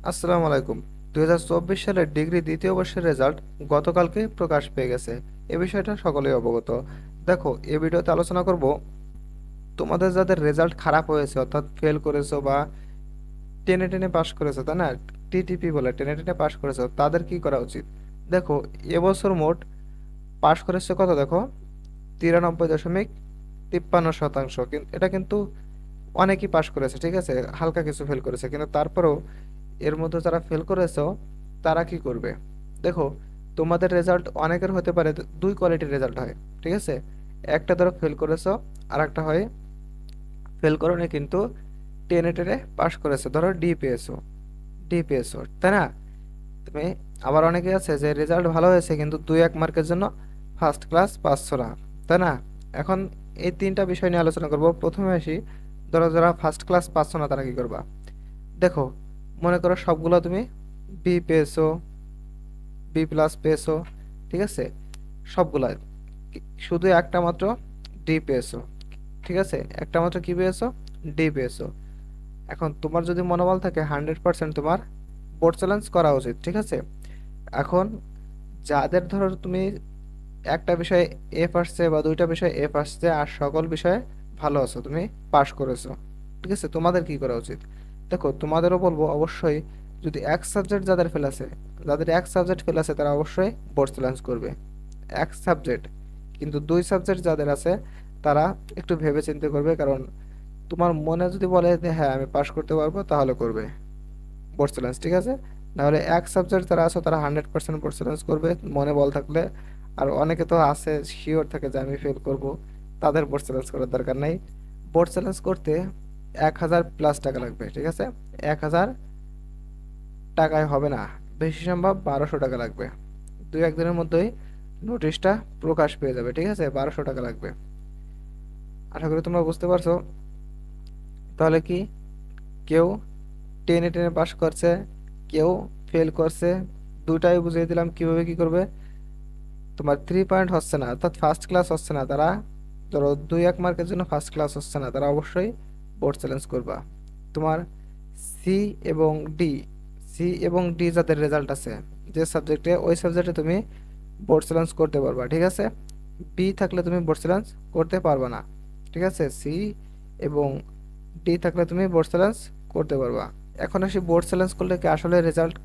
আসসালামু আলাইকুম। 2024 সালের ডিগ্রি দ্বিতীয় বর্ষের রেজাল্ট গতকালকে প্রকাশ পেয়ে গেছে। এ বিষয়টা সকলেই অবগত। দেখো, এ ভিডিওতে আলোচনা করব তোমাদের যাদের রেজাল্ট খারাপ হয়েছে, অর্থাৎ ফেল করেছো বা টেনে টেনে পাশ করেছো, তাই না? টিটিপি বলে টেনে টেনে পাশ করেছো, তাদের কি করা উচিত। দেখো, এবছর মোট পাশ করেছে কত, দেখো, 93.53%। কিন্তু এটা কিন্তু অনেকেই পাশ করেছে, ঠিক আছে, হালকা কিছু ফেল করেছে, কিন্তু তারপরেও এর মধ্যে যারা ফেল করেছো তারা কি করবে। দেখো, তোমাদের রেজাল্ট অনেকের হতে পারে দুই কোয়ালিটির রেজাল্ট হয়, ঠিক আছে। একটা ধরো ফেল করেছো, আর একটা হয় ফেল করোনি কিন্তু টেনে টেনে পাশ করেছো, ধরো ডি পেয়েছো, ডি পেয়েছো, তাই না? তুমি আবার অনেকে আছে যে রেজাল্ট ভালো হয়েছে কিন্তু 2-1 মার্কের জন্য ফার্স্ট ক্লাস পাচ্ছ না, তাই না? এখন এই তিনটা বিষয় নিয়ে আলোচনা করব। প্রথমে আসি, ধরো যারা ফার্স্ট ক্লাস পাচ্ছ না তারা কি করবা। দেখো, মনে করো সবগুলো তুমি বি পেয়েছো, বি প্লাস পেয়েছো, ঠিক আছে, সবগুলাই। শুধু একটা মাত্র ডি পেয়েছো, ঠিক আছে, একটা মাত্র কি পেয়েছো, ডি পেয়েছো। এখন তোমার যদি মনোবল থাকে 100% তোমার বোর্ড চ্যালেঞ্জ করা উচিত, ঠিক আছে। এখন যাদের ধরো তুমি একটা বিষয়ে এফ আসছে বা দুইটা বিষয়ে এফ আসছে আর সকল বিষয়ে ভালো আছো, তুমি পাশ করেছো, ঠিক আছে, তোমাদের কি করা উচিত। দেখো, তোমাদেরও বলবো অবশ্যই, যদি এক সাবজেক্ট যাদের ফেল আছে, যাদের এক সাবজেক্ট ফেল আছে তারা অবশ্যই বোর্ড চ্যালেঞ্জ করবে, এক সাবজেক্ট। কিন্তু দুই সাবজেক্ট যাদের আছে তারা একটু ভেবে চিন্তে করবে, কারণ তোমার মনে যদি বলে যে হ্যাঁ আমি পাশ করতে পারবো তাহলে করবে বোর্ড চ্যালেঞ্জ, ঠিক আছে। নাহলে এক সাবজেক্ট যারা আছে তারা 100% বোর্ড চ্যালেঞ্জ করবে মনে বল থাকলে। আর অনেকে তো আছে শিওর থাকে যে আমি ফেল করব, তাদের বোর্ড চ্যালেঞ্জ করার দরকার নাই। বোর্ড চ্যালেঞ্জ করতে 1000+ টাকা লাগবে, ঠিক আছে। 1000 টাকায় হবে না, বেশি সম্ভব 1200 টাকা লাগবে। 2-1 দিনের মধ্যেই নোটিশটা প্রকাশ পেয়ে যাবে, ঠিক আছে, 1200 টাকা লাগবে। আশা করি তোমরা বুঝতে পারছো। তাহলে কি, কেউ টেনে টেনে পাস করছে, কেউ ফেল করছে, দুটাই বুঝিয়ে দিলাম কিভাবে কি করবে। তোমার 3 পয়েন্ট হচ্ছে না, অর্থাৎ ফার্স্ট ক্লাস হচ্ছে না, তারা ধরো 2-1 মার্কের জন্য ফার্স্ট ক্লাস হচ্ছে না, তারা অবশ্যই বোর্ড চ্যালেঞ্জ করবা। তোমার সি এবং ডি, সি এবং ডি যাদের রেজাল্ট আছে যে সাবজেক্টে, ওই সাবজেক্টে তুমি বোর্ড চ্যালেঞ্জ করতে পারবা, ঠিক আছে। বি থাকলে তুমি বোর্ড চ্যালেঞ্জ করতে পারবা না, ঠিক আছে। সি এবং ডি থাকলে তুমি বোর্ড চ্যালেঞ্জ করতে পারবা। এখন আসি, বোর্ড চ্যালেঞ্জ করলে কি আসলে রেজাল্ট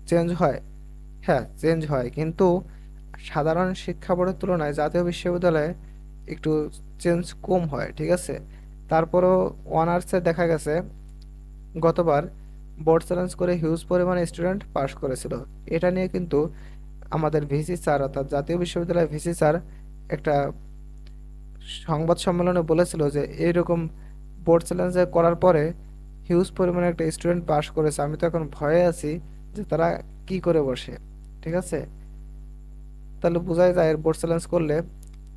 চেঞ্জ হয়? হ্যাঁ, চেঞ্জ হয়, কিন্তু সাধারণ শিক্ষা বোর্ডের তুলনায় জাতীয় বিশ্ববিদ্যালয়ে একটু চেঞ্জ কম হয়, ঠিক আছে। তারপরও অনার্সে দেখা গেছে গতবার বোর্ড চ্যালেঞ্জ করে হিউজ পরিমাণে স্টুডেন্ট পাশ করেছিল। এটা নিয়ে কিন্তু আমাদের ভিসি স্যার, অর্থাৎ জাতীয় বিশ্ববিদ্যালয়ের ভিসি স্যার একটা সংবাদ সম্মেলনে বলেছিল যে এইরকম বোর্ড চ্যালেঞ্জ করার পরে হিউজ পরিমাণে একটা স্টুডেন্ট পাশ করেছে, আমি তো এখন ভয়ে আছি যে তারা কি করে বসে, ঠিক আছে। তাহলে বোঝাই যায় বোর্ড চ্যালেঞ্জ করলে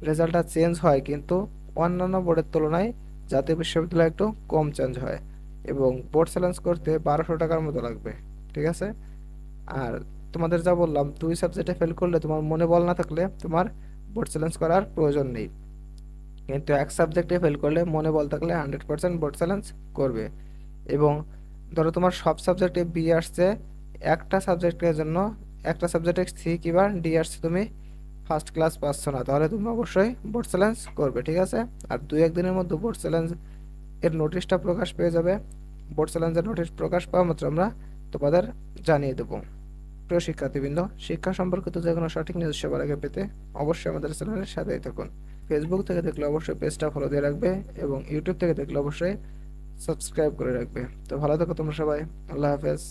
রেজাল্টটা চেঞ্জ হয়, কিন্তু অন্যান্য বোর্ডের তুলনায় জাতীয় বিশ্ববিদ্যালয়ে একটু কম চেঞ্জ হয়। এবং বোর্ড চ্যালেঞ্জ করতে 1200 টাকার মতো লাগবে, ঠিক আছে। আর তোমাদের যা বললাম, দুই সাবজেক্টে ফেল করলে তোমার মনে বল না থাকলে তোমার বোর্ড চ্যালেঞ্জ করার প্রয়োজন নেই। কিন্তু এক সাবজেক্টে ফেল করলে মনে বল থাকলে 100% বোর্ড চ্যালেঞ্জ করবে। এবং ধরো তোমার সব সাবজেক্টে বি আসছে, একটা সাবজেক্টের জন্য, একটা সাবজেক্টে সি কিংবা ডি আসছে, তুমি ফার্স্ট ক্লাস পাচ্ছ না, তাহলে তুমি অবশ্যই বোর্ড চ্যালেঞ্জ করবে, ঠিক আছে। আর 2-1 দিনের মধ্যে বোর্ড চ্যালেঞ্জ এর নোটিশটা প্রকাশ পেয়ে যাবে। বোর্ড চ্যালেঞ্জের নোটিশ প্রকাশ পাওয়া মাত্র আমরা তোমাদের জানিয়ে দেবো। প্রিয় শিক্ষার্থীবৃন্দ, শিক্ষা সম্পর্কিত যে কোনো সঠিক নিউজ সবার আগে পেতে অবশ্যই আমাদের চ্যানেলের সাথেই থাকুন। ফেসবুক থেকে দেখলে অবশ্যই পেজটা ফলো দিয়ে রাখবে, এবং ইউটিউব থেকে দেখলে অবশ্যই সাবস্ক্রাইব করে রাখবে। তো ভালো থাকো তোমরা সবাই, আল্লাহ হাফেজ।